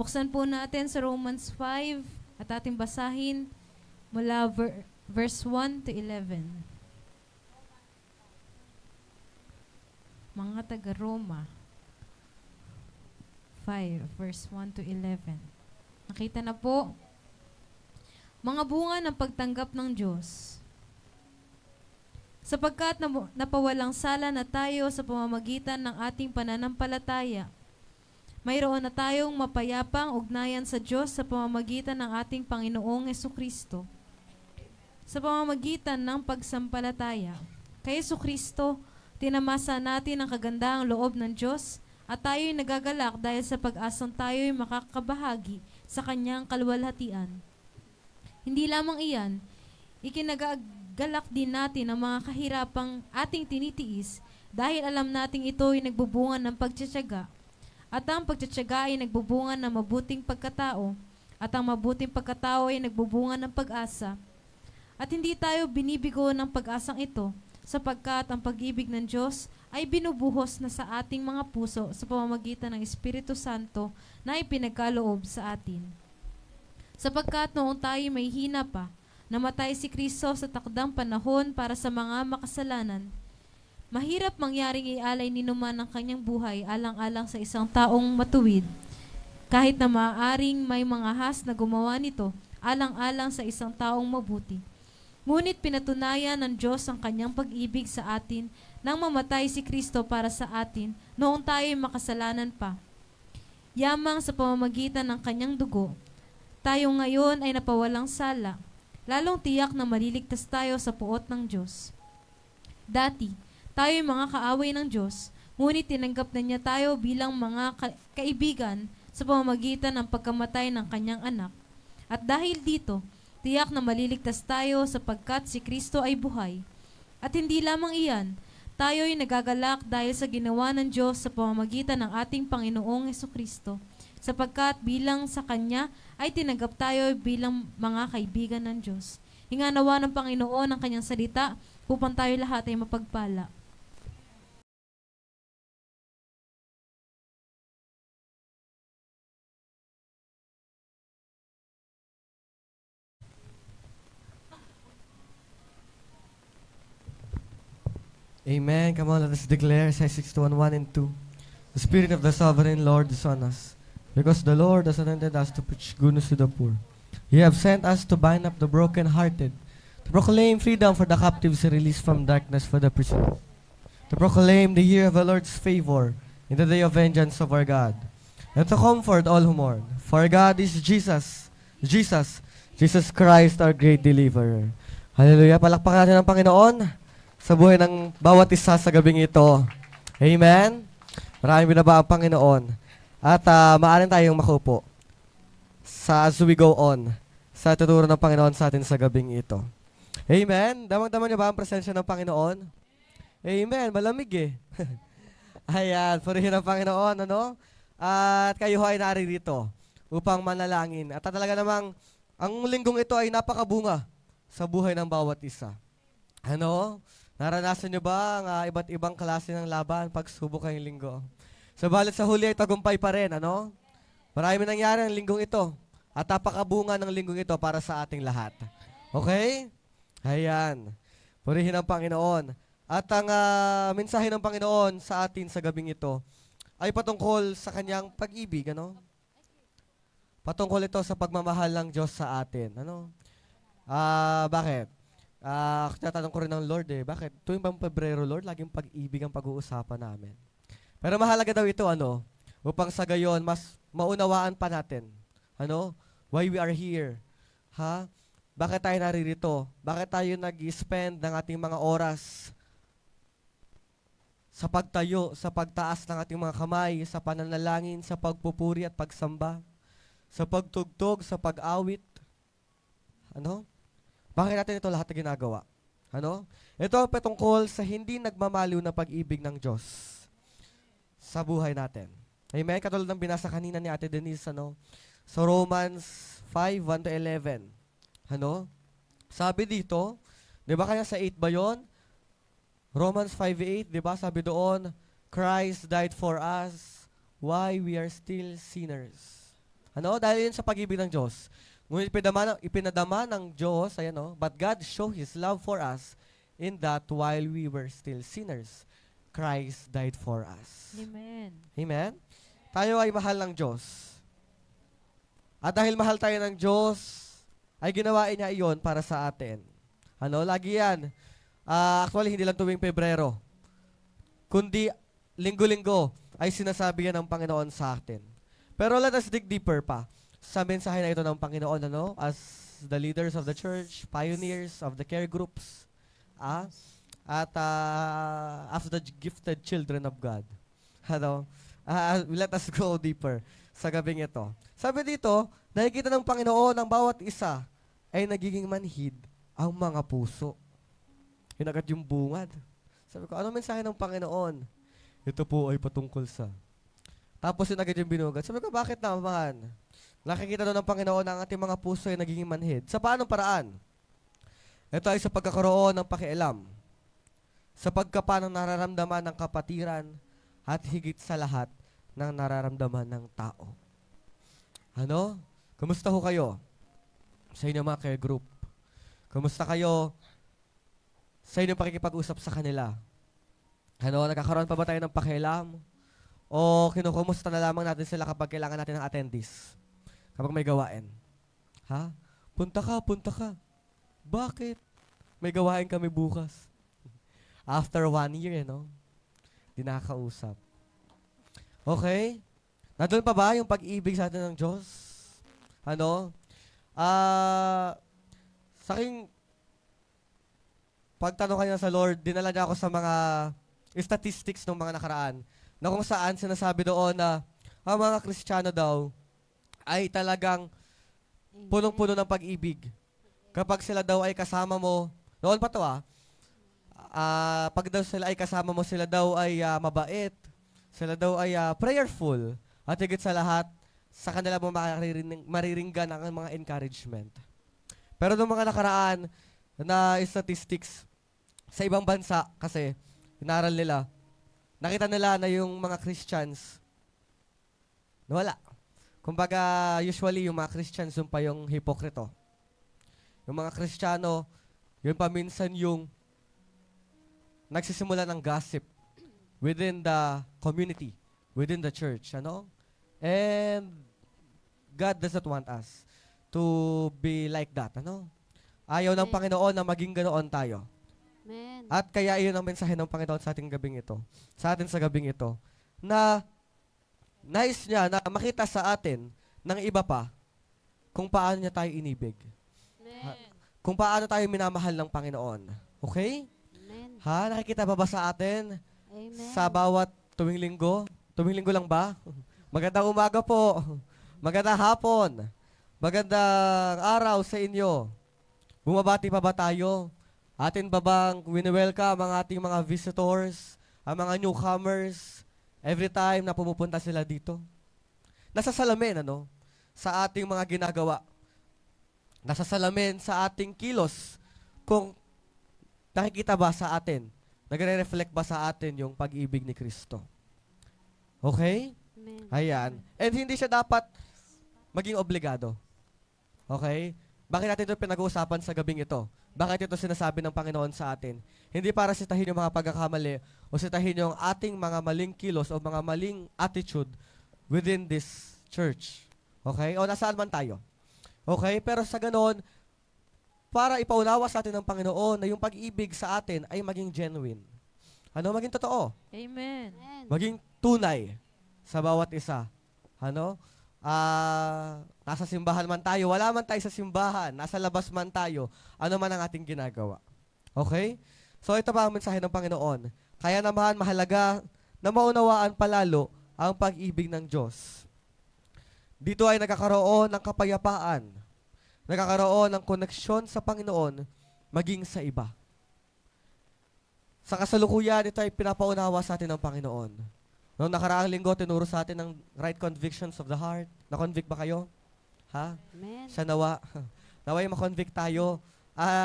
Buksan po natin sa Romans 5 at ating basahin mula verse 1 to 11. Mga taga-Roma 5, verse 1 to 11. Nakita na po. Mga bunga ng pagtanggap ng Diyos. Sapagkat napawalang sala na tayo sa pamamagitan ng ating pananampalataya, mayroon na tayong mapayapang ugnayan sa Diyos sa pamamagitan ng ating Panginoong Jesucristo. Sa pamamagitan ng pagsampalataya, kay Jesucristo, tinamasa natin ang kagandahang loob ng Diyos at tayo'y nagagalak dahil sa pag-asang tayo'y makakabahagi sa Kanyang kaluwalhatian. Hindi lamang iyan, ikinagagalak din natin ang mga kahirapang ating tinitiis dahil alam nating ito'y nagbubunga ng pagtitiyaga. At ang pagtitiyaga ay nagbubunga ng mabuting pagkatao, at ang mabuting pagkatao ay nagbubunga ng pag-asa. At hindi tayo binibigo ng pag-asang ito, sapagkat ang pag-ibig ng Diyos ay binubuhos na sa ating mga puso sa pamamagitan ng Espiritu Santo na ipinagkaloob sa atin. Sapagkat noong tayo may hina pa, namatay si Kristo sa takdang panahon para sa mga makasalanan. Mahirap mangyaring ialay ni numan ang kanyang buhay alang-alang sa isang taong matuwid, kahit na maaaring may mga has na gumawa nito alang-alang sa isang taong mabuti. Ngunit pinatunayan ng Diyos ang kanyang pag-ibig sa atin nang mamatay si Kristo para sa atin noong tayo'y makasalanan pa. Yamang sa pamamagitan ng kanyang dugo, tayo ngayon ay napawalang sala, lalong tiyak na maliligtas tayo sa puot ng Diyos. Dati, tayo'y mga kaaway ng Diyos, ngunit tinanggap na niya tayo bilang mga kaibigan sa pamamagitan ng pagkamatay ng kanyang anak. At dahil dito, tiyak na maliligtas tayo sapagkat si Kristo ay buhay. At hindi lamang iyan, tayo'y nagagalak dahil sa ginawa ng Diyos sa pamamagitan ng ating Panginoong Jesucristo, sapagkat bilang sa Kanya ay tinanggap tayo bilang mga kaibigan ng Diyos. Hinga nawa ng Panginoon ang Kanyang salita upang tayo lahat ay mapagpala. Amen. Come on, let us declare Isaiah 61:1 and 2. The Spirit of the Sovereign Lord is on us, because the Lord has anointed us to preach goodness to the poor. He have sent us to bind up the brokenhearted, to proclaim freedom for the captives and release from darkness for the prisoners, to proclaim the year of the Lord's favor in the day of vengeance of our God, and to comfort all who mourn. For God is Jesus Christ, our great deliverer. Hallelujah. Palakpakan natin ang Panginoon sa buhay ng bawat isa sa gabing ito. Amen? Maraming binaba ang Panginoon. At maaaring tayong makupo as we go on sa tuturo ng Panginoon sa atin sa gabing ito. Amen? Damang-daman niyo ba ang presensya ng Panginoon? Amen. Malamig eh. Ayan, purihin ang Panginoon, ano? At kayo ay naririto upang manalangin. At talaga namang, ang linggong ito ay napakabunga sa buhay ng bawat isa. Ano? Naranasan nyo ba ang iba't ibang klase ng laban pagsubok ngayong linggo? Subalit sa huli ay tagumpay pa rin, ano? Marami nangyari ang linggong ito. At napakabunga ng linggong ito para sa ating lahat. Okay? Ayan. Purihin ang Panginoon. At ang mensahe ng Panginoon sa atin sa gabing ito ay patungkol sa kanyang pag-ibig, ano? Patungkol ito sa pagmamahal ng Diyos sa atin, ano? Bakit? Tatanong ko rin ng Lord bakit tuwing bang Pebrero, Lord, laging pag-ibig ang pag-uusapan namin. Pero mahalaga daw ito, ano, upang sa gayon, mas maunawaan pa natin, ano, why we are here. Ha? Bakit tayo naririto? Bakit tayo nag-spend ng ating mga oras sa pagtayo, sa pagtaas ng ating mga kamay, sa pananalangin, sa pagpupuri at pagsamba, sa pagtugtog, sa pag-awit, ano? Bakit natin ito lahat na ginagawa? Ano? Ito ang patungkol sa hindi nagmamaliw na pag-ibig ng Diyos sa buhay natin. Amen? Katulad ng binasa kanina ni Ate Denise, ano? Sa Romans 5:1 to 11. Ano? Sabi dito, di ba kaya sa 8 ba yun? Romans 5:8, di ba? Sabi doon, Christ died for us while we are still sinners. Ano? Dahil yun sa pag-ibig ng Diyos. Ngunit ipinadama ng Diyos, ayan o, but God showed His love for us in that while we were still sinners, Christ died for us. Amen. Amen? Tayo ay mahal ng Diyos. At dahil mahal tayo ng Diyos, ay ginawa niya iyon para sa atin. Ano? Lagi yan. Actually, hindi lang tuwing Pebrero, kundi linggo-linggo ay sinasabi yan ng Panginoon sa atin. Pero let us dig deeper pa sa mensahe na ito ng Panginoon, ano? As the leaders of the church, pioneers of the care groups, at as the gifted children of God. Ano? Let us go deeper sa gabing ito. Sabi dito, nakikita ng Panginoon ang bawat isa ay nagiging manhid ang mga puso. Yun agad yung bungad. Sabi ko, ano mensahe ng Panginoon? Ito po ay patungkol sa... Tapos yun agad yung binugad. Sabi ko, bakit naman? Nakikita doon ng Panginoon na ang ating mga puso ay nagiging manhid. Sa paanong paraan? Ito ay sa pagkakaroon ng pakialam, sa pagkapanang nararamdaman ng kapatiran, at higit sa lahat ng nararamdaman ng tao. Ano? Kumusta ho kayo sa inyong mga care group? Kumusta kayo sa inyong pakikipag-usap sa kanila? Ano? Nagkakaroon pa ba tayo ng pakialam? O kinukumusta na lamang natin sila kapag kailangan natin ng attendees? Kapag may gawain? Ha? Punta ka. Bakit? May gawain kami bukas. After 1 year, di nakakausap. Okay? Nandun pa ba yung pag-ibig sa atin ng Diyos? Ano? Sa aking pagtanong kanina sa Lord, dinala niya ako sa mga statistics ng mga nakaraan na kung saan sinasabi doon na ang mga Kristiyano daw ay talagang punong-puno ng pag-ibig. Kapag sila daw ay kasama mo, noon pa to pag daw sila ay kasama mo, sila daw ay mabait, sila daw ay prayerful, at higit sa lahat, sa kanila mo mariringgan ang mga encouragement. Pero noong mga nakaraan na statistics sa ibang bansa, kasi inaral nila, nakita nila na yung mga Christians nawala. Kumbaga, usually yung mga Christians yung pa yung hipokrito. Yung mga Kristiyano, yun pa minsan yung nagsisimula ng gossip within the community, within the church, And God does not want us to be like that, Ayaw ng Panginoon na maging ganoon tayo. Amen. At kaya iyon ang mensahe ng Panginoon sa ating gabing ito, sa atin sa gabing ito, na nais niya na makita sa atin ng iba pa kung paano niya tayo inibig. Amen. Kung paano tayo minamahal ng Panginoon. Okay? Amen. Nakikita ba sa atin? Amen. Sa bawat tuwing linggo? Tuwing linggo lang ba? Magandang umaga po. Magandang hapon. Magandang araw sa inyo. Bumabati pa ba tayo? Atin ba bang wini-welcome ang ating mga visitors, ang mga newcomers, every time na pumupunta sila dito? Nasa salamin, sa ating mga ginagawa. Nasa salamin sa ating kilos. Kung nakikita ba sa atin, nagre-reflect ba sa atin yung pag-ibig ni Kristo? Okay? Amen. Ayan. And hindi siya dapat maging obligado. Okay? Bakit natin ito pinag-uusapan sa gabing ito? Bakit ito sinasabi ng Panginoon sa atin? Hindi para sitahin yung mga pagkakamali o sitahin yung ating mga maling kilos o mga maling attitude within this church. Okay? O nasaan man tayo. Okay? Pero sa ganon, para ipaunawa sa atin ng Panginoon na yung pag-ibig sa atin ay maging genuine. Maging totoo. Amen. Amen. Maging tunay sa bawat isa. Nasa simbahan man tayo, wala man tayo sa simbahan, nasa labas man tayo, ano man ang ating ginagawa. Okay? So ito pa ang mensahe ng Panginoon. Kaya naman mahalaga na maunawaan palalo ang pag-ibig ng Diyos. Dito ay nagkakaroon ng kapayapaan, nagkakaroon ng koneksyon sa Panginoon, maging sa iba. Sa kasalukuyan, ito ay pinapaunawa sa atin ng Panginoon. Noong nakaraang linggo, tinuro sa atin ng right convictions of the heart. Na-convict ba kayo? Amen. Sa nawa. Naway ma-convict tayo.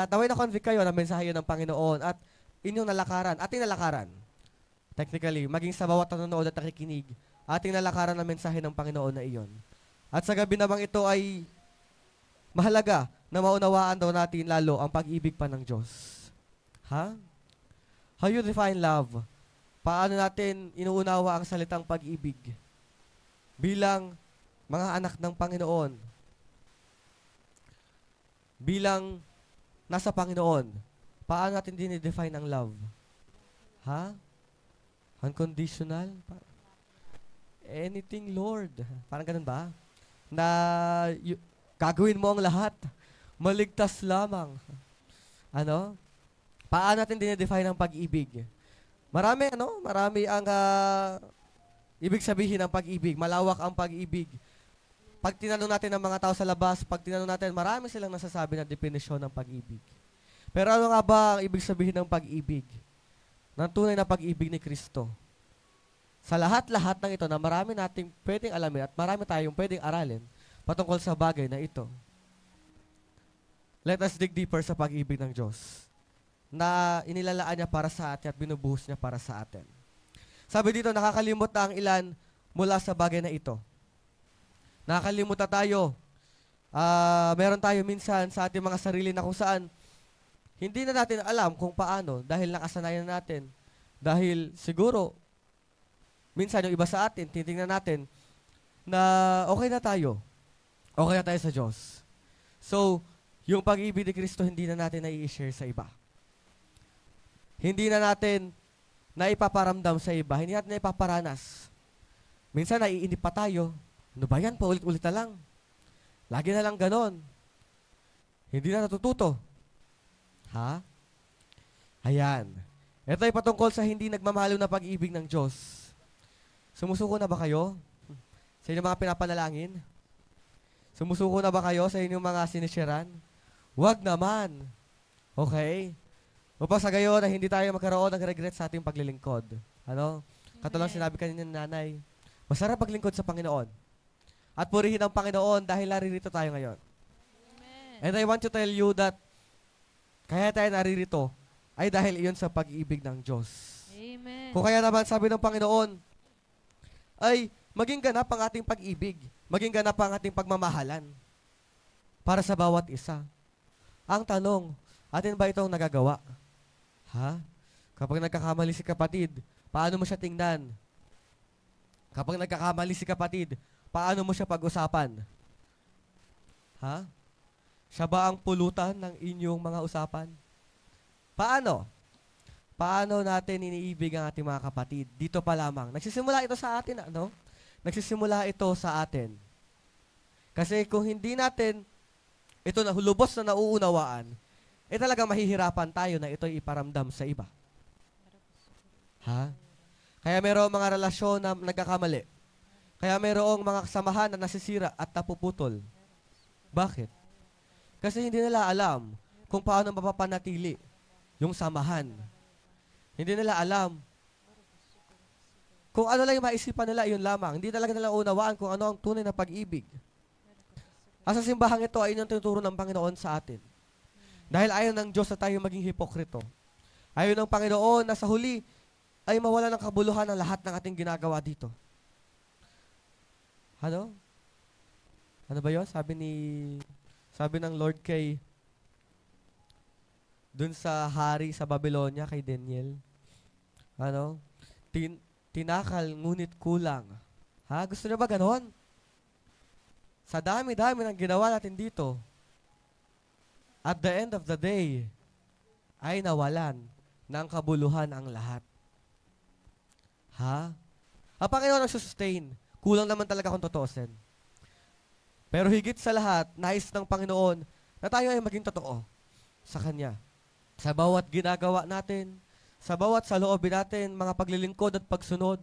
Naway na-convict kayo na mensahe ng Panginoon at inyong nalakaran, ating nalakaran. Technically, maging sa bawat nanonood at nakikinig, ating nalakaran ang mensahe ng Panginoon na iyon. At sa gabi namang ito ay mahalaga na maunawaan daw natin lalo ang pag-ibig pa ng Diyos. Ha? How you define love? Paano natin inuunawa ang salitang pag-ibig? Bilang mga anak ng Panginoon. Bilang nasa Panginoon. Paano natin dinidefine ang love? Ha? Unconditional? Anything, Lord. Parang ganun ba? Na gagawin mo ang lahat. Maligtas lamang. Ano? Paano natin dinidefine ang pag-ibig? Marami ang ibig sabihin ng pag-ibig. Malawak ang pag-ibig. Pag tinanong natin ng mga tao sa labas, pag tinanong natin, marami silang nasasabi na definisyon ng pag-ibig. Pero ano nga ba ang ibig sabihin ng pag-ibig? Ng tunay na pag-ibig ni Kristo. Sa lahat-lahat ng ito na marami nating pwedeng alamin at marami tayong pwedeng aralin patungkol sa bagay na ito. Let us dig deeper sa pag-ibig ng Diyos na inilalaan niya para sa atin at binubuhos niya para sa atin. Sabi dito, nakakalimot na ang ilan mula sa bagay na ito. Nakakalimot na tayo. Meron tayo minsan sa ating mga sarili na kung saan hindi na natin alam kung paano dahil nakasanayan natin. Dahil siguro, minsan yung iba sa atin, titingnan natin na okay na tayo. Okay na tayo sa Diyos. So, yung pag-ibig ni Kristo, hindi na natin nai-share sa iba. Hindi na natin naipaparamdam sa iba. Hindi natin naipaparanas. Minsan, naiinip pa tayo. Ano ba yan? Paulit-ulit na lang. Lagi na lang ganon. Hindi na natututo. Ha? Ayan. Ito ay patungkol sa hindi nagmamahalo na pag-ibig ng Diyos. Sumusuko na ba kayo? Sa inyong mga pinapanalangin? Sumusuko na ba kayo sa inyong mga sinisyaran? Huwag naman. Okay? Upang sa gayon na hindi tayo magkaroon ng regret sa ating paglilingkod. Ano? Katulad sinabi kanina ng nanay, masarap paglingkod sa Panginoon. At purihin ang Panginoon dahil naririto tayo ngayon. Amen. And I want to tell you that kaya tayo naririto ay dahil iyon sa pag-ibig ng Diyos. Amen. Kung kaya naman sabi ng Panginoon, ay maging ganap ang ating pag-ibig, maging ganap ang ating pagmamahalan para sa bawat isa. Ang tanong, atin ba itong nagagawa? Ha? Kapag nagkakamali si kapatid, paano mo siya tingnan? Kapag nagkakamali si kapatid, paano mo siya pag-usapan? Ha? Siya ba ang pulutan ng inyong mga usapan? Paano? Paano natin iniibig ang ating mga kapatid? Dito pa lamang. Nagsisimula ito sa atin, ano? Nagsisimula ito sa atin. Kasi kung hindi natin ito na hulubos na nauunawaan, talagang mahihirapan tayo na ito'y iparamdam sa iba. Ha? Kaya mayroong mga relasyon na nagkakamali. Kaya mayroong mga kasamahan na nasisira at napuputol. Bakit? Kasi hindi nila alam kung paano mapapanatili yung samahan. Hindi nila alam kung ano lang yung maisipan nila, yun lamang. Hindi talaga nila unawaan kung ano ang tunay na pag-ibig. At sa simbahang ito ay yung tinuturo ng Panginoon sa atin. Dahil ayaw ng Diyos na tayo maging hipokrito. Ayaw ng Panginoon na sa huli ay mawala ng kabuluhan ang lahat ng ating ginagawa dito. Ano? Ano ba yun? Sabi ng Lord kay dun sa hari sa Babylonia, kay Daniel. Ano? Tinakal, ngunit kulang. Ha? Gusto niyo ba ganon? Sa dami-dami ng ginawa natin dito, at the end of the day, ay nawalan ng kabuluhan ang lahat. Ha? Ang Panginoon ang sustain. Kulang naman talaga kung totoosin. Pero higit sa lahat, nais ng Panginoon na tayo ay maging totoo sa Kanya. Sa bawat ginagawa natin, sa bawat saloobin natin, mga paglilingkod at pagsunod,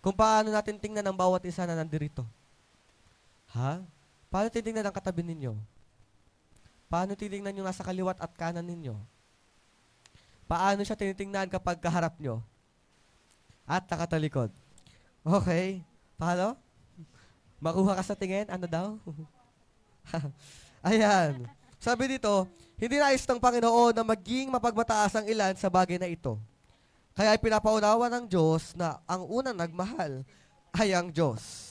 kung paano natin tingnan ang bawat isa na nandirito. Ha? Paano titingnan ang katabi ninyo? Paano titingnan yung nasa kaliwat at kanan ninyo? Paano siya tinitingnan kapag kaharap nyo? At nakatalikod. Okay. Paano? Makuha ka sa tingin? Ano daw? Ayan. Sabi dito, hindi nais ng Panginoon na maging mapagmataas ang ilan sa bagay na ito. Kaya ay pinapaunawa ng Diyos na ang unang nagmahal ay ang Diyos.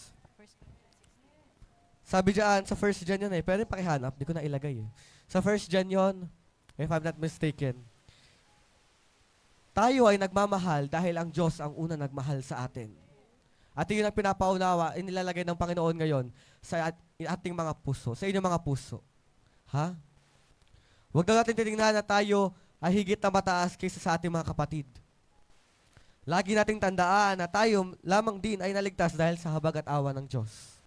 Sabi diyan, sa 1 John yun eh. Pwede pakihanap, di ko na ilagay eh. Sa 1 John yun, if I'm not mistaken, tayo ay nagmamahal dahil ang Diyos ang una nagmahal sa atin. At yun ang pinapaunawa, inilalagay ng Panginoon ngayon sa ating mga puso, sa inyong mga puso. Ha? Huwag na natin titingnan na tayo ay higit na mataas kaysa sa ating mga kapatid. Lagi nating tandaan na tayo lamang din ay naligtas dahil sa habag at awa ng Diyos.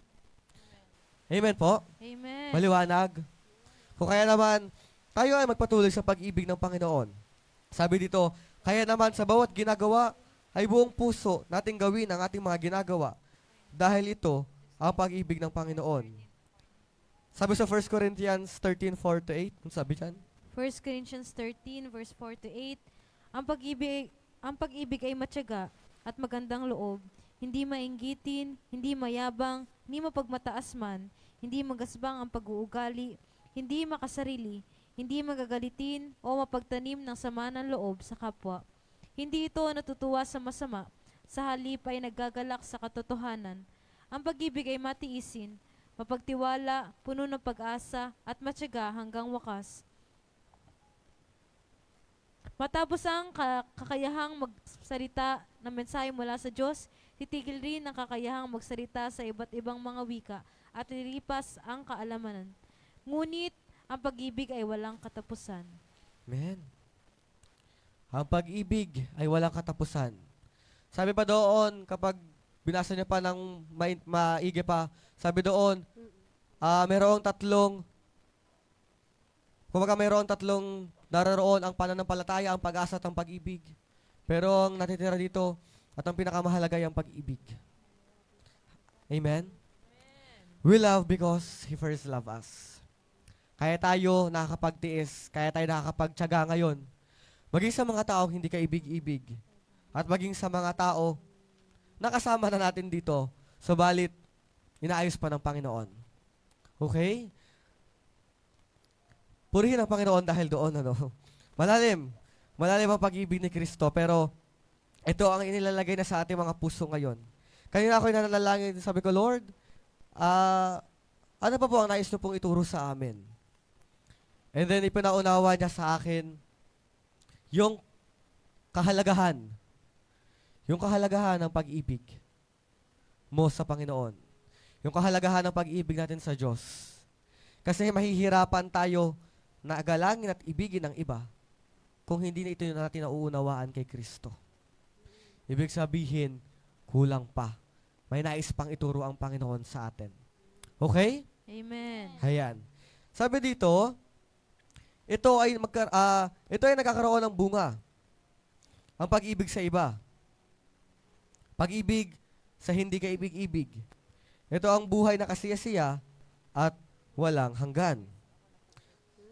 Amen po? Amen. Maliwanag? Kung kaya naman, tayo ay magpatuloy sa pag-ibig ng Panginoon. Sabi dito, kaya naman sa bawat ginagawa, ay buong puso nating gawin ang ating mga ginagawa. Dahil ito, ang pag-ibig ng Panginoon. Sabi sa 1 Corinthians 13:4-8, ano sabi dyan? 1 Corinthians 13, verse 4-8, ang pag-ibig ay matyaga at magandang loob, hindi mainggitin, hindi mayabang, hindi mapagmataas man, hindi magasbang ang pag-uugali, hindi makasarili, hindi magagalitin o mapagtanim ng sama ng loob sa kapwa. Hindi ito natutuwa sa masama, sa halip ay nagagalak sa katotohanan. Ang pag-ibig ay matiisin, mapagtiwala, puno ng pag-asa, at matyaga hanggang wakas. Matapos ang kakayahang magsalita ng mensahe mula sa Diyos, titigil rin ang kakayahang magsalita sa iba't ibang mga wika at lilipas ang kaalamanan. Ngunit, ang pag-ibig ay walang katapusan. Amen. Ang pag-ibig ay walang katapusan. Sabi pa doon, kapag binasa niya pa ng maigi pa, sabi doon, mayroong tatlong naroon ang pananampalataya, ang pag-asa at ang pag-ibig. Pero ang natitira dito at ang pinakamahalaga ay ang pag-ibig. Amen? We love because He first loved us. Kaya tayo nakakapagtiis, kaya tayo nakakapagtyaga ngayon. Maging sa mga taong hindi kaibig-ibig. At maging sa mga tao nakasama na natin dito, subalit inaayos pa ng Panginoon. Okay? Purihin ang Panginoon dahil doon, Malalim ang pag-ibig ni Kristo, pero ito ang inilalagay na sa ating mga puso ngayon. Kanina ako'y nanalangin, sabi ko, Lord, ano pa po ang nais niyo pong ituro sa amin? And then, ipinaunawa niya sa akin yung kahalagahan ng pag-ibig mo sa Panginoon. Yung kahalagahan ng pag-ibig natin sa Diyos. Kasi mahihirapan tayo na agalangin at ibigin ang iba kung hindi na ito yung natin nauunawaan kay Kristo. Ibig sabihin, kulang pa. May nais pang ituro ang Panginoon sa atin. Okay? Amen. Ayan. Sabi dito, ito ay nagkakaroon ng bunga. Ang pag-ibig sa iba. Pag-ibig sa hindi kaibig-ibig. Ito ang buhay na kasiyasiya at walang hanggan.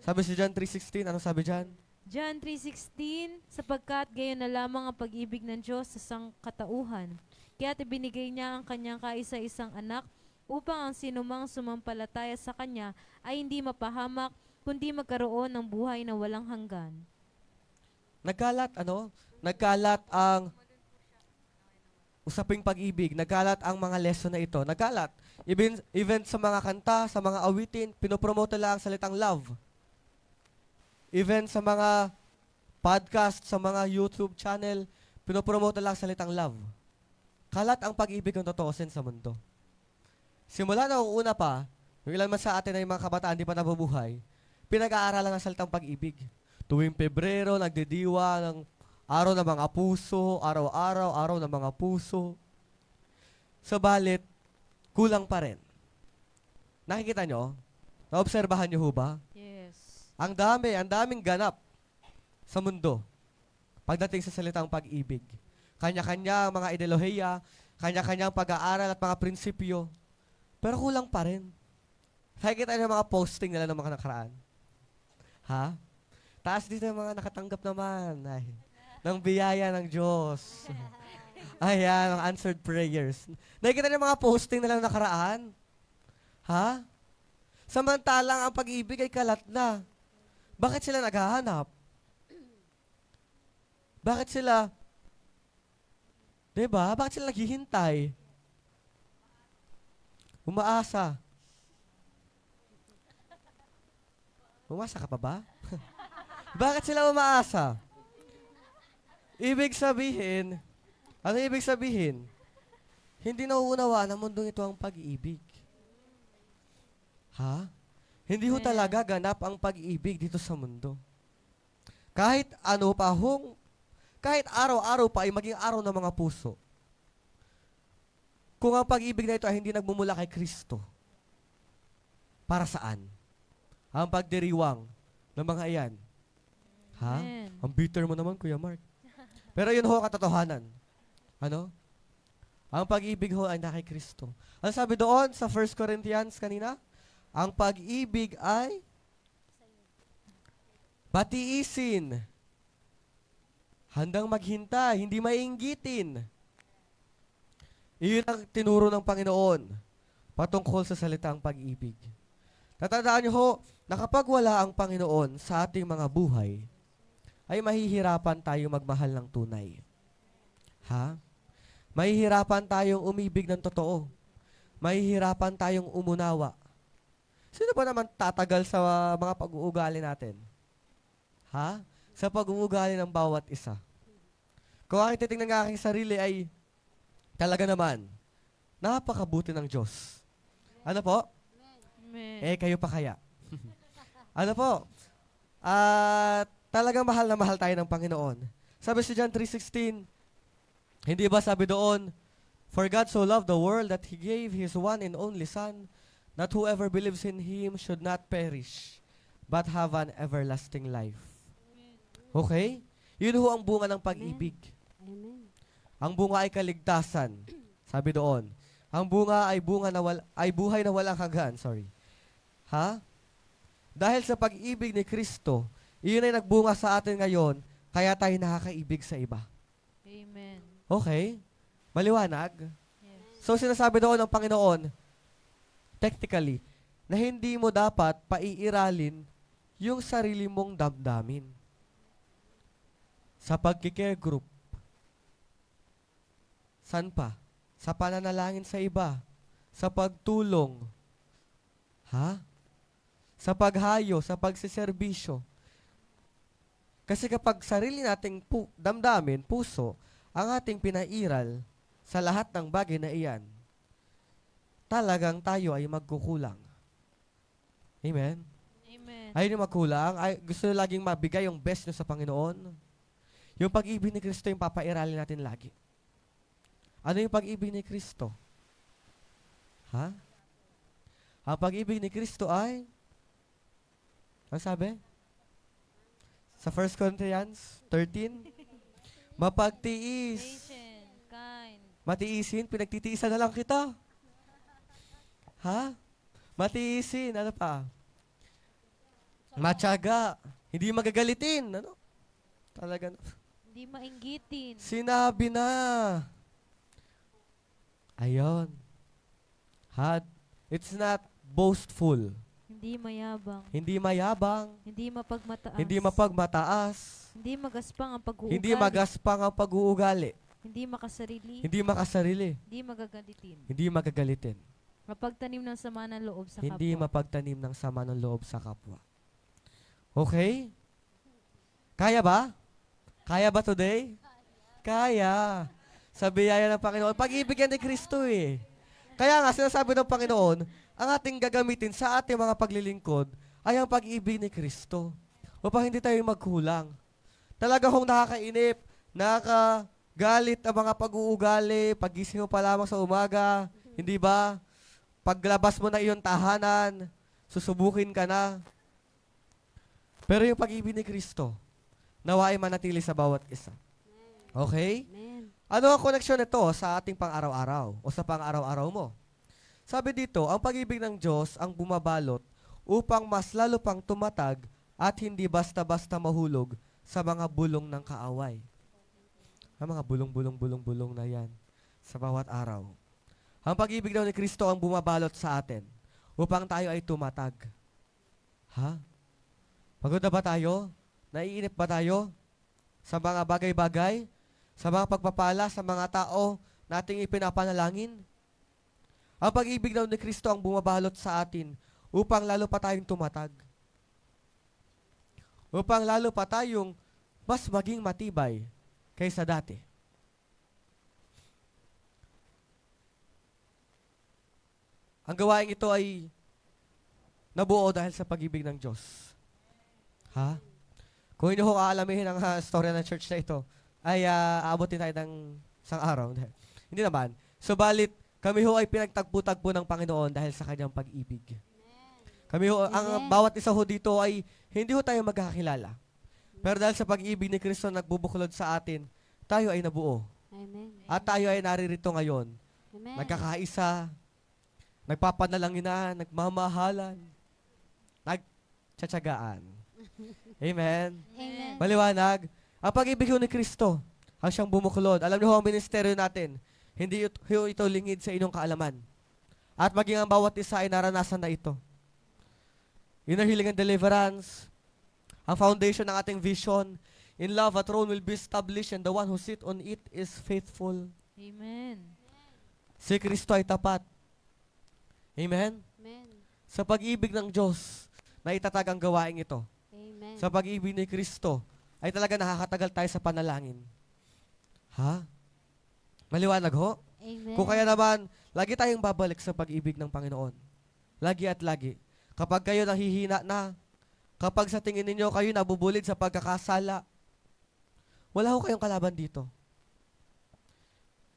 Sabi si John 3:16, ano sabi dyan? John 3:16, sapagkat gayon na lamang ang pag-ibig ng Diyos sa sangkatauhan. Kaya't ibinigay niya ang kanyang kaisa-isang anak upang ang sinumang sumampalataya sa kanya ay hindi mapahamak, kundi magkaroon ng buhay na walang hanggan. Nagkalat ang usaping pag-ibig, nagkalat ang mga lesson na ito. Nagkalat. Even sa mga kanta, sa mga awitin, pinopromote lang ang salitang love. Even sa mga podcast, sa mga YouTube channel, pinopromote lang ang salitang love. Kalat ang pag-ibig ng totoosin sa mundo. Simula na una pa, yung ilan man sa atin ay mga kabataan di pa nabubuhay, pinag-aaralan ang salitang pag-ibig. Tuwing Pebrero, nagdidiwa ng araw ng mga puso, araw ng mga puso. Subalit, kulang pa rin. Nakikita nyo? Naobserbahan nyo ho ba? Yes. Ang daming ganap sa mundo pagdating sa salitang pag-ibig. Kanya-kanya ang mga ideolohiya, kanya-kanyang pag-aaral at mga prinsipyo. Pero kulang pa rin. Nakikita nyo mga posting nila ng mga nakaraan. Ha? Taas dito yung mga nakatanggap naman ng biyaya ng Diyos. Ayan, mga answered prayers. Nakikita nyo mga posting nila ng nakaraan. Ha? Samantalang ang pag-ibig ay kalat na. Bakit sila naghahanap? Bakit sila, diba? Bakit sila naghihintay? Umaasa. Umasa ka pa ba? Bakit sila umaasa? Ibig sabihin, ano ibig sabihin? Hindi nauunawaan ng mundong ito ang pag-ibig. Ha? Hindi ho talaga ganap ang pag-ibig dito sa mundo. Kahit ano pa kahit araw-araw pa ay maging araw ng mga puso. Kung ang pag-ibig na ito ay hindi nagmumula kay Kristo, para saan? Ang pagdiriwang ng mga iyan. Ha? Amen. Ang bitter mo naman, Kuya Mark. Pero yun ho ang katotohanan. Ano? Ang pag-ibig ho ay na kay Kristo. Ano sabi doon sa 1 Corinthians kanina? Ang pag-ibig ay patiisin. Handang maghintay, hindi mainggitin. Iyon ang tinuro ng Panginoon patungkol sa salitang pag-ibig. Tatandaan niyo ho, na kapag wala ang Panginoon sa ating mga buhay, ay mahihirapan tayo magmahal ng tunay. Ha? Mahihirapan tayong umibig ng totoo. Mahihirapan tayong umunawa. Sino ba naman tatagal sa mga pag-uugali natin? Ha? Sa pag-uugali ng bawat isa. Kung aking titingnan ng aking sarili ay talaga naman, napakabuti ng Diyos. Ano po? Amen. Kayo pa kaya? Ano po? Talagang mahal na mahal tayo ng Panginoon. Sabi sa John 3:16, hindi ba sabi doon, for God so loved the world that He gave His one and only Son, that whoever believes in Him should not perish, but have an everlasting life. Okay? Yun ho ang bunga ng pag-ibig. Amen. Ang bunga ay kaligtasan. Sabi doon. Ang bunga ay buhay na walang hanggan. Sorry. Ha? Dahil sa pag-ibig ni Kristo, iyon ay nagbunga sa atin ngayon, kaya tayo nakakaibig sa iba. Amen. Okay? Maliwanag? Yes. So, sinasabi doon ng Panginoon, technically, na hindi mo dapat paiiralin yung sarili mong damdamin. Sa pagki-care group. San pa? Sa pananalangin sa iba. Sa pagtulong. Ha? Sa paghayo, sa pagsiservisyo. Kasi kapag sarili nating damdamin, puso, ang ating pinairal sa lahat ng bagay na iyan, talagang tayo ay magkukulang. Amen? Amen. Ayun yung magkulang. Gusto nyo laging mabigay yung best nyo sa Panginoon. Yung pag-ibig ni Kristo yung papairalin natin lagi. Ano yung pag-ibig ni Kristo? Ha? Ang pag-ibig ni Kristo ay, ano sabi? Sa 1 Corinthians 13, mapagtiis. Patient, kind. Matiisin, pinagtitiisan na lang kita. Ha? Matiisin, ano pa? Matyaga. Hindi magagalitin. Ano? Talaga. Hindi mainggitin. Sinabi na. Ayon. Had. It's not boastful. Hindi mayabang. Hindi mayabang. Hindi mapagmataas. Hindi mapagmataas. Hindi magaspang ang pag-uugali. Hindi magaspang ang pag-uugali. Hindi makasarili. Hindi makasarili. Hindi magagalitin. Hindi magagalitin. Mapagtanim ng sama ng loob sa Hindi kapwa. mapagtanim ng sama ng loob sa kapwa. Okay? Kaya ba? Kaya ba today? Kaya. Sa biyaya ng Panginoon. Pag-ibig yan ni Kristo eh. Kaya nga, sinasabi ng Panginoon, ang ating gagamitin sa ating mga paglilingkod ay ang pag-ibig ni Kristo. Upang hindi tayo magkulang. Talaga hong nakakainip, nakagalit ang mga pag-uugali, pagising mo pa lamang sa umaga, hindi ba? Paglabas mo na iyong tahanan, susubukin ka na. Pero yung pag-ibig ni Kristo, nawa ay manatili sa bawat isa. Okay? Amen. Ano ang koneksyon nito sa ating pang-araw-araw o sa pang-araw-araw mo? Sabi dito, ang pag-ibig ng Diyos ang bumabalot upang mas lalo pang tumatag at hindi basta-basta mahulog sa mga bulong ng kaaway. Ang mga bulong na yan sa bawat araw. Ang pag-ibig daw ni Kristo ang bumabalot sa atin upang tayo ay tumatag. Ha? Pagod na ba tayo? Naiinip ba tayo? Sa mga bagay-bagay? Sa mga pagpapala, sa mga tao nating ipinapanalangin? Ang pag-ibig daw ni Kristo ang bumabalot sa atin upang lalo pa tayong tumatag. upang lalo pa tayong mas maging matibay kaysa dati. Ang gawain ito ay nabuo dahil sa pag-ibig ng Diyos. Ha? Kung hindi ko kaalamihin ang storya ng church na ito, ay aabotin tayo ng isang araw. Hindi naman. Subalit, kami ho ay pinagtagpo-tagpo ng Panginoon dahil sa kanyang pag-ibig. Kami ho, ang bawat isa ho dito ay hindi ho tayo magkakilala. Pero dahil sa pag-ibig ni Kristo na nagbubuklod sa atin, tayo ay nabuo. Amen. At tayo ay naririto ngayon. Amen. Nagkakaisa, nagpapanalangina, nagmamahalan, nagtsatsagaan. Amen. Amen. Maliwanag. Ang pag-ibig ho ni Kristo, ang siyang bumuklod. Alam niyo ho, ang ministeryo natin, hindi ito lingid sa inyong kaalaman. At maging ang bawat isa ay naranasan na ito. Inner healing and deliverance, ang foundation ng ating vision, in love, a throne will be established and the one who sit on it is faithful. Amen. Si Kristo ay tapat. Amen? Amen. Sa pag-ibig ng Diyos, na itatag ang gawaing ito. Amen. Sa pag-ibig ni Kristo, ay talaga nakakatagal tayo sa panalangin. Ha? Maliwanag ho? Amen. Kung kaya naman, lagi tayong babalik sa pag-ibig ng Panginoon. Lagi at lagi. Kapag kayo nahihina na, kapag sa tingin ninyo kayo nabubulid sa pagkakasala, wala ho kayong kalaban dito.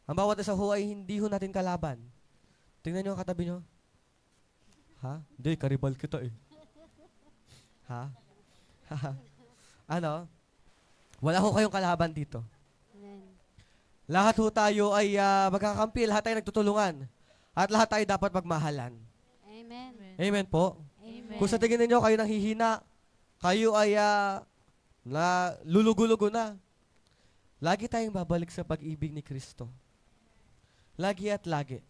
Ang bawat isa ho ay hindi ho natin kalaban. Tingnan nyo ang katabi nyo. Ha? Hindi, karibal kita eh. Ha? Ano? Wala ho kayong kalaban dito. Amen. Lahat ho tayo ay magkakampi, lahat tayo nagtutulungan. At lahat tayo dapat magmahalan. Amen. Amen po. Amen. Kung sa tingin ninyo kayo nang hihina, kayo ay na lulugo-lugo na. Lagi tayong babalik sa pag-ibig ni Kristo. Lagi at lagi.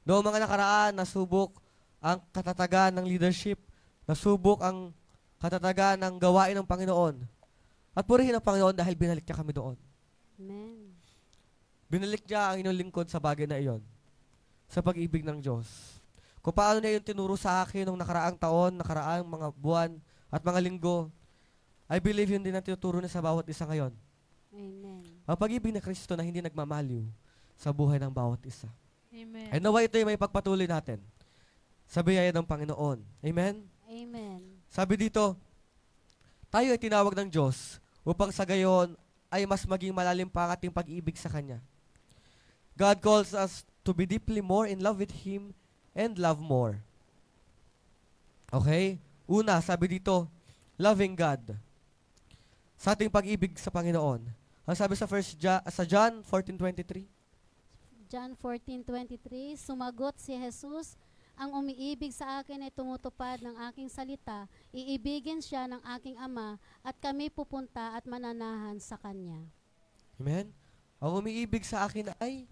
Noong mga nakaraan, nasubok ang katatagan ng leadership, nasubok ang katatagan ng gawain ng Panginoon. At purihin ang Panginoon dahil binalik niya kami doon. Amen. Binalik niya ang inyong lingkod sa bagay na iyon. Sa pag-ibig ng Diyos. Kung paano niya yung tinuro sa akin nung nakaraang taon, nakaraang mga buwan, at mga linggo, I believe yun din ang tinuturo niya sa bawat isa ngayon. Amen. Ang pag-ibig ng Kristo na hindi nagmamaliw sa buhay ng bawat isa. Amen. And naway ito yung may pagpatuloy natin sa biyaya ng Panginoon. Amen? Amen. Sabi dito, tayo ay tinawag ng Diyos upang sa gayon ay mas maging malalim pa ang ating pag-ibig sa Kanya. God calls us to be deeply more in love with Him and love more. Okay? Una, sabi dito, loving God. Sa ating pag-ibig sa Panginoon. Ang sabi sa John 14:23, John 14:23, sumagot si Jesus, ang umiibig sa akin ay tumutupad ng aking salita, iibigin siya ng aking Ama, at kami pupunta at mananahan sa Kanya. Amen? Ang umiibig sa akin ay,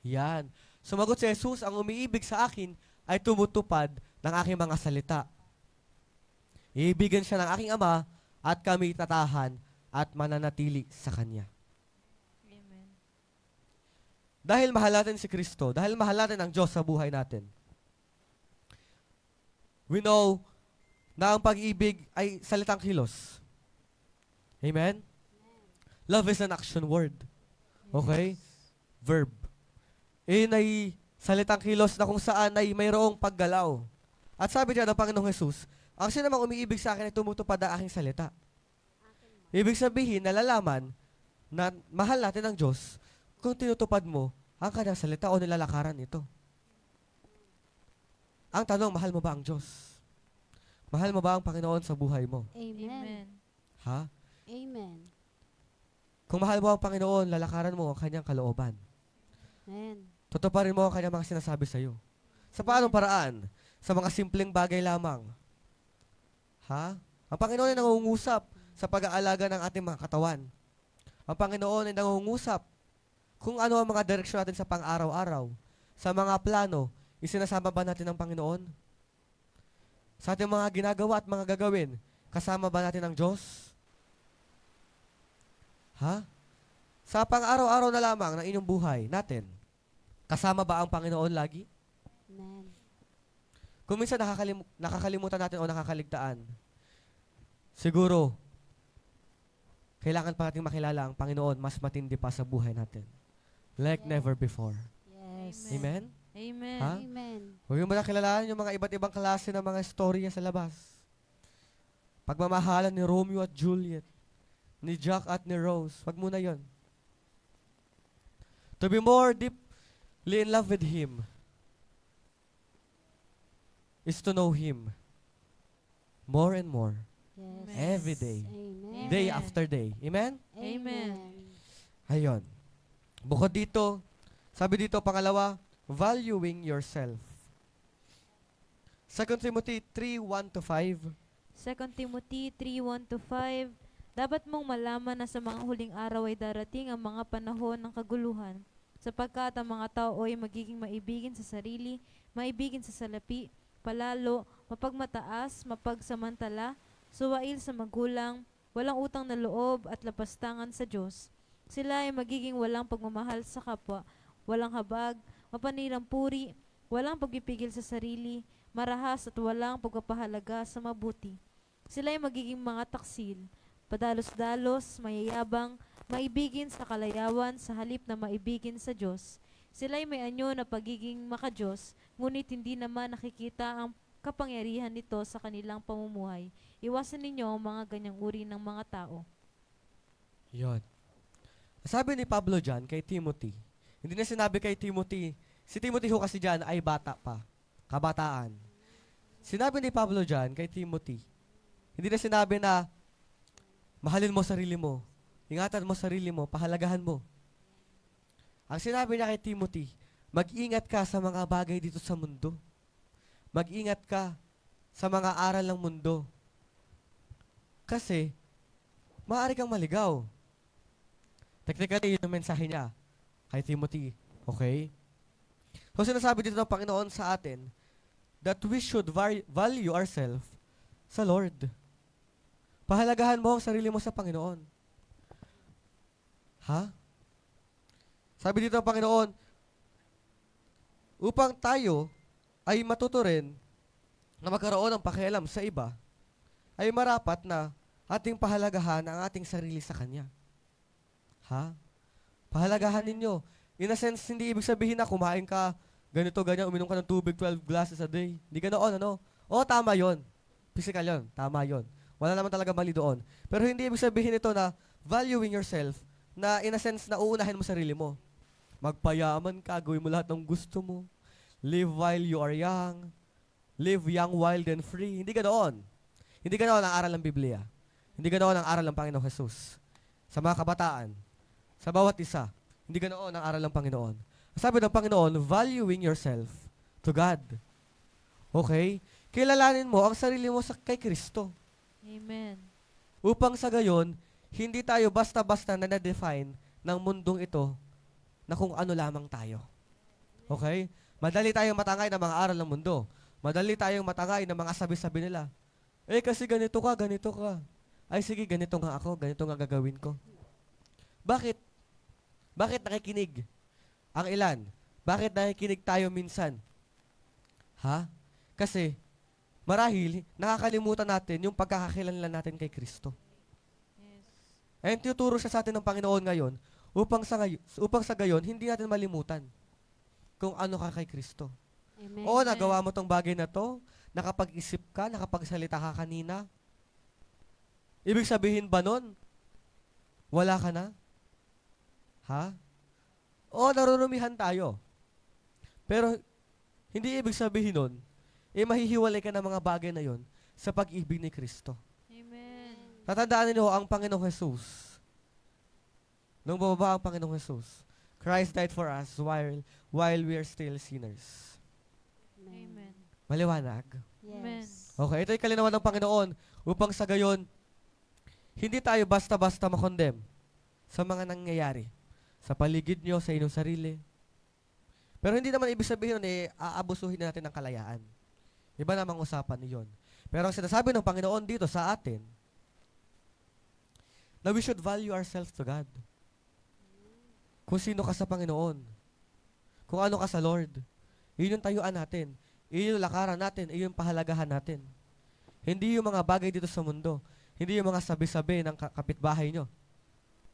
yan. Sumagot si Jesus, ang umiibig sa akin ay tumutupad ng aking mga salita. Iibigin siya ng aking Ama, at kami tatahan at mananatili sa Kanya. Amen. Dahil mahal natin si Kristo, dahil mahal natin ang Diyos sa buhay natin, we know na ang pag-ibig ay salitang kilos. Amen? Love is an action word. Okay? Verb. Ay salitang kilos na kung saan ay mayroong paggalaw. At sabi niya ng Panginoong Jesus, ang sino namang umiibig sa akin ay tumutupad ang aking salita. Ibig sabihin, nalalaman na mahal natin ang Diyos kung tinutupad mo ang kanyang salita o nilalakaran ito. Ang tanong, mahal mo ba ang Diyos? Mahal mo ba ang Panginoon sa buhay mo? Amen. Amen. Ha? Amen. Kung mahal mo ang Panginoon, lalakaran mo ang kanyang kalooban. Amen. Tutuparin mo ang kanyang mga sinasabi sa iyo. Sa paanong paraan? Sa mga simpleng bagay lamang. Ha? Ang Panginoon ay nangungusap sa pag-aalaga ng ating mga katawan. Ang Panginoon ay nangungusap kung ano ang mga direksyon natin sa pang-araw-araw. Sa mga plano, isinasama ba natin ang Panginoon? Sa ating mga ginagawa at mga gagawin, kasama ba natin ang Diyos? Ha? Sa pang-araw-araw na lamang ng inyong buhay natin, kasama ba ang Panginoon lagi? Amen. Kung minsan nakakalimutan natin o nakakaligtaan, siguro, kailangan pa natin makilala ang Panginoon mas matindi pa sa buhay natin. Like Yes. never before. Yes. Amen? Amen. Ha? Amen. Huwag yung nakilalaan yung mga iba't ibang klase ng mga istorya sa labas. Pagmamahalan ni Romeo at Juliet, ni Jack at ni Rose, wag muna yon. To be more deeply in love with Him is to know Him more and more, Yes. every day, Amen. day after day. Amen? Amen. Ayun. Bukod dito, sabi dito, pangalawa, valuing yourself. 2 Timothy 3:1-5. 2 Timothy 3:1-5. Dapat mong malaman na sa mga huling araw ay darating ang mga panahon ng kaguluhan, sapagkat ang mga tao ay magiging maibigin sa sarili, maibigin sa salapi, palalo, mapagmataas, mapagsamantala, suwail sa magulang, walang utang na loob at lapastangan sa Diyos. Sila ay magiging walang pagmamahal sa kapwa, walang habag, mapanirang puri, walang pagpipigil sa sarili, marahas at walang pagpapahalaga sa mabuti. Sila ay magiging mga taksil, padalos-dalos, mayayabang, maibigin sa kalayawan sa halip na maibigin sa Diyos. Sila ay may anyo na pagiging makadiyos, ngunit hindi naman nakikita ang kapangyarihan nito sa kanilang pamumuhay. Iwasan ninyo ang mga ganyang uri ng mga tao. Yun. Sabi ni Pablo dyan kay Timothy, hindi na sinabi kay Timothy, si Timothy ho kasi dyan ay bata pa, kabataan. Sinabi ni Pablo dyan kay Timothy, hindi na sinabi na, mahalin mo sarili mo, ingatan mo sarili mo, pahalagahan mo. Ang sinabi niya kay Timothy, mag-ingat ka sa mga bagay dito sa mundo. Mag-ingat ka sa mga aral ng mundo. Kasi, maaari kang maligaw. Technically, yun ang mensahe niya kay Timothy. Okay? So, sinasabi dito ng Panginoon sa atin that we should value ourselves sa Lord. Pahalagahan mo ang sarili mo sa Panginoon. Ha? Sabi dito ng Panginoon, upang tayo ay matuto rin na magkaroon ng pakialam sa iba, ay marapat na ating pahalagahan ang ating sarili sa Kanya. Ha? Pahalagahan ninyo. In a sense, hindi ibig sabihin na kumain ka, ganito, ganyan, uminom ka ng tubig, 12 glasses a day. Hindi ganoon, ano? Oo, tama yon. Physical yon. Tama yon. Wala naman talaga mali doon. Pero hindi ibig sabihin ito na valuing yourself, na in a sense na uunahin mo sarili mo. Magpayaman ka, gawin mo lahat ng gusto mo. Live while you are young. Live young, wild, and free. Hindi ganoon. Hindi ganoon ang aral ng Biblia. Hindi ganoon ang aral ng Panginoong Jesus. Sa mga kabataan, sa bawat isa, hindi ganoon ang aral ng Panginoon. Sabi ng Panginoon, valuing yourself to God. Okay? Kilalanin mo ang sarili mo kay Kristo. Amen. Upang sa gayon, hindi tayo basta-basta na na-define ng mundong ito na kung ano lamang tayo. Okay? Madali tayong matangay ng mga aral ng mundo. Madali tayong matangay ng mga sabi-sabi nila. Eh, kasi ganito ka, ganito ka. Ay, sige, ganito nga ako, ganito nga gagawin ko. Bakit? Bakit nakikinig ang ilan? Bakit nakikinig tayo minsan? Ha? Kasi, marahil, nakakalimutan natin yung pagkakakilanlan natin kay Kristo. Yes. And tinuturo siya sa atin ng Panginoon ngayon upang sa gayon, hindi natin malimutan kung ano ka kay Kristo. Amen. Oo, nagawa mo tong bagay na to, nakapag-isip ka, nakapagsalita ka kanina. Ibig sabihin ba nun, wala ka na? Ha? Oo, narurumihan tayo. Pero, hindi ibig sabihin nun, mahihiwalay ka ng mga bagay na yon sa pag-ibig ni Kristo. Amen. Tatandaan niyo ang Panginoong Jesus. Nung bababa ang Panginoong Jesus, Christ died for us while we are still sinners. Amen. Maliwanag. Yes. Okay, ito yung kalinawan ng Panginoon upang sa gayon, hindi tayo basta-basta makondem sa mga nangyayari sa paligid nyo, sa inyong sarili. Pero hindi naman ibig sabihin nun, aabusuhin natin ng kalayaan. Iba namang usapan niyon. Pero ang sinasabi ng Panginoon dito sa atin, na we should value ourselves to God. Kung sino ka sa Panginoon. Kung ano ka sa Lord. Iyon yung tayuan natin. Iyon yung lakaran natin. Iyon yung pahalagahan natin. Hindi yung mga bagay dito sa mundo. Hindi yung mga sabi-sabi ng kapitbahay nyo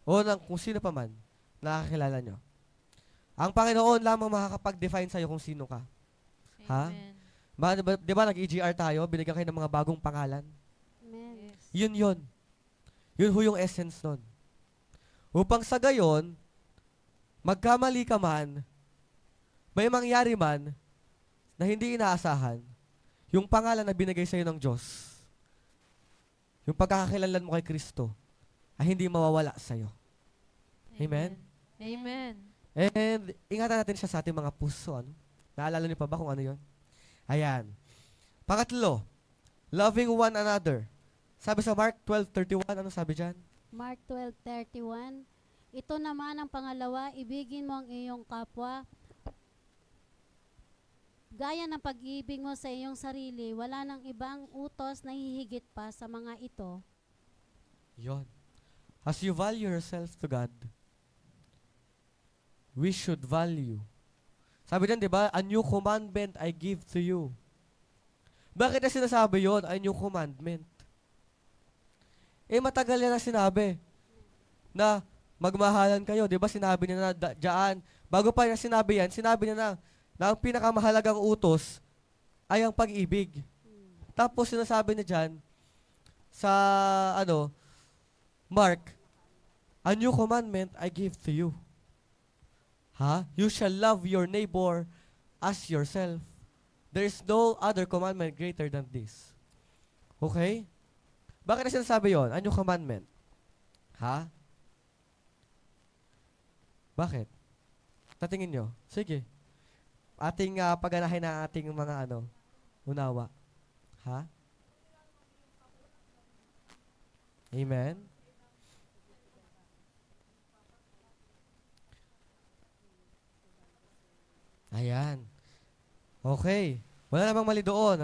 o ng kung sino pa man nakakilala nyo. Ang Panginoon lamang makakapag-define sa'yo kung sino ka. Ha? Amen. Di ba nag-EGR tayo? Binigyan kayo ng mga bagong pangalan. Amen. Yes. Yun. Yun ho yung essence nun. Upang sa gayon, magkamali ka man, may mangyari man na hindi inaasahan, yung pangalan na binigay sa'yo ng Diyos, yung pagkakakilanlan mo kay Kristo, ay hindi mawawala sa'yo. Amen? Amen. And ingatan natin siya sa ating mga puso. Ano? Naalala niyo pa ba kung ano yon? Ayan. Pangatlo, loving one another. Sabi sa Mark 12:31, ano sabi dyan? Mark 12:31. Ito naman ang pangalawa, ibigin mo ang iyong kapwa. Gaya ng pag-ibig mo sa iyong sarili, wala nang ibang utos na hihigit pa sa mga ito. Yon. As you value yourself to God, we should value. Sabi dyan, di ba? A new commandment I give to you. Bakit na sinasabi yon? A new commandment. Matagal yan na sinabi na magmahalan kayo. Di ba sinabi niya na dyan? Bago pa niya sinabi yan, sinabi niya na ang pinakamahalagang utos ay ang pag-ibig. Tapos sinasabi niya dyan sa Mark, a new commandment I give to you. You shall love your neighbor as yourself. There is no other commandment greater than this. Okay? Bakit na sinasabi yun? A new commandment. Bakit? Tatingin nyo. Sige. Ating paganahin na ating mga unawa. Amen? Ayan. Okay. Wala namang mali doon,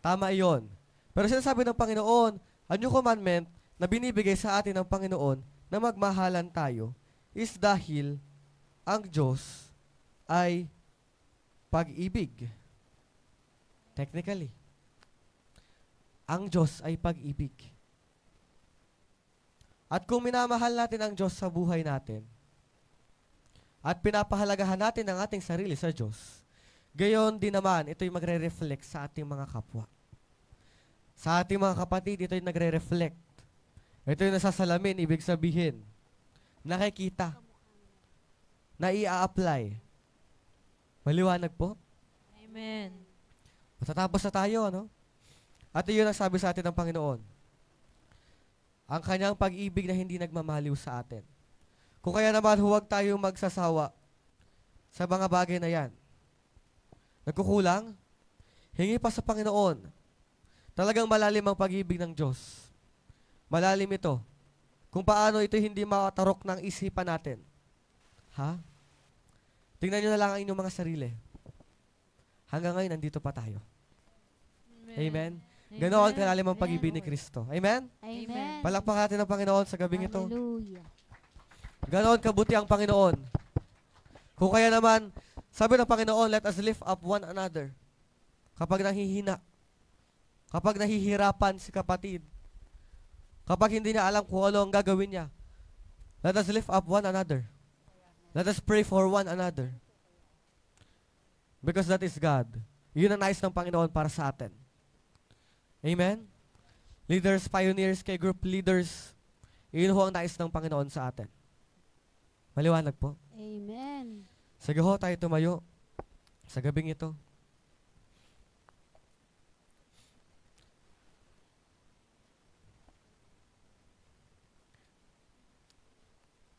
Tama iyon. Pero sinasabi ng Panginoon, a new commandment na binibigay sa atin ng Panginoon na magmahalan tayo is dahil ang Diyos ay pag-ibig. Technically. Ang Diyos ay pag-ibig. At kung minamahal natin ang Diyos sa buhay natin, at pinapahalagahan natin ang ating sarili sa Diyos, gayon din naman, ito'y magre-reflect sa ating mga kapwa. Sa ating mga kapatid, ito'y nagre-reflect. Ito'y nasasalamin, ibig sabihin, nakikita, na i-apply. Maliwanag po? Amen. Matatapos na tayo, At iyon ang sabi sa atin ng Panginoon. Ang kanyang pag-ibig na hindi nagmamaliw sa atin. Kung kaya naman, huwag tayong magsasawa sa mga bagay na yan. Nagkukulang? Hingi pa sa Panginoon. Talagang malalim ang pag-ibig ng Diyos. Malalim ito. Kung paano ito hindi makatarok ng isipan natin. Tingnan nyo na lang ang inyong mga sarili. Hanggang ngayon, nandito pa tayo. Amen? Ganoon kalalim ang pag-ibig ni Kristo. Amen? Amen. Palakpakan natin ang Panginoon sa gabing ito. Hallelujah. Ganoon kabuti ang Panginoon. Kung kaya naman, sabi ng Panginoon, let us lift up one another. Kapag nahihina, kapag nahihirapan si kapatid, kapag hindi niya alam kung ano ang gagawin niya, let us lift up one another. Let us pray for one another. Because that is God. Yun ang nais ng Panginoon para sa atin. Amen? Leaders, pioneers, kay group leaders, yun ho ang nais ng Panginoon sa atin. Maliwanag po. Amen. Sige ho, tayo tumayo sa gabing ito.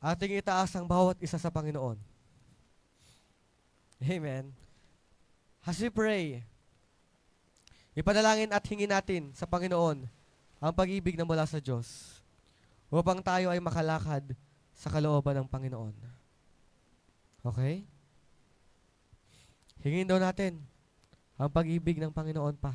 Ating itaas ang bawat isa sa Panginoon. Amen. As we pray, ipanalangin at hingin natin sa Panginoon ang pag-ibig na mula sa Diyos upang tayo ay makalakad sa kalooban ng Panginoon. Okay? Hingin daw natin ang pag-ibig ng Panginoon pa.